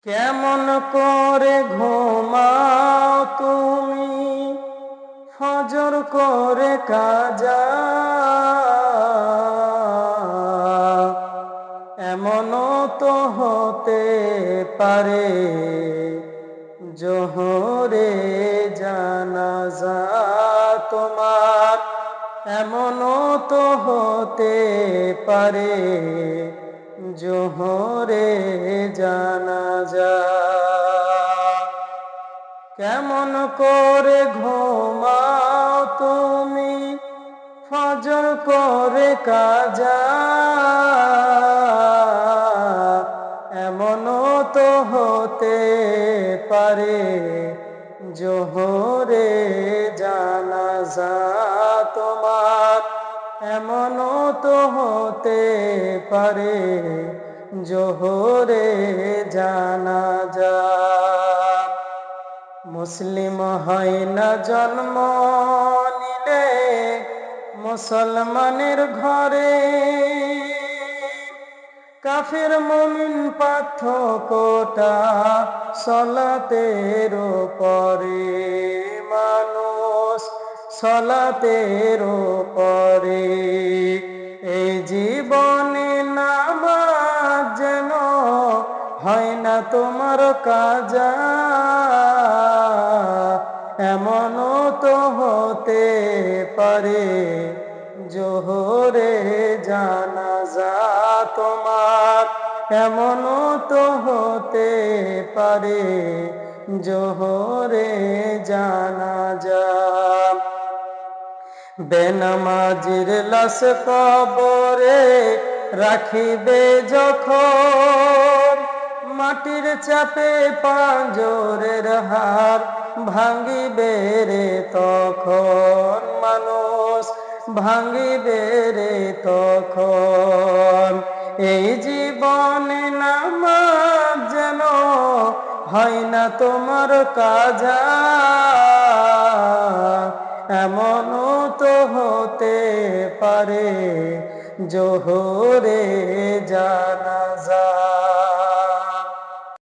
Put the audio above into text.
কেমন করে ঘুমাও তুমি ফজর করে কাজা? এমনও তো হতে পারে জোহরে জানাজা তোমার। এমনও তো হতে পারে জোহরে জানাজা। কেমন করে ঘুমাও তুমি ফজর করে কাজা? এমনও তো হতে পারে জোহরে জানাজা তোমার। এমনও তো হতে পারে জোহরে জানাজা। মুসলিম হয় না জন্ম নিলে মুসলমানের ঘরে, কাফের মুমিন পার্থক্যটা সলাতের উপরে। মানুষ সলাতের উপরে এই জীবনে নামাজ যেন হয় না তোমার কাজা। এমনও তো হতে পারে জোহরে জানাজা তোমার। এমনও তো হতে পারে জোহরে জানাজা। বেনামাজির লাশ কবরে রাখিবে যখন, মাটির চাপে পাঁজরের হাড় ভাঙ্গিবে রে তখন। মানুষ ভাঙ্গিবে রে তখন। এই জীবনে নামাজ যেন হয় না তোমার কাজা। এমনও তো হতে পারে জোহরে জানাজা।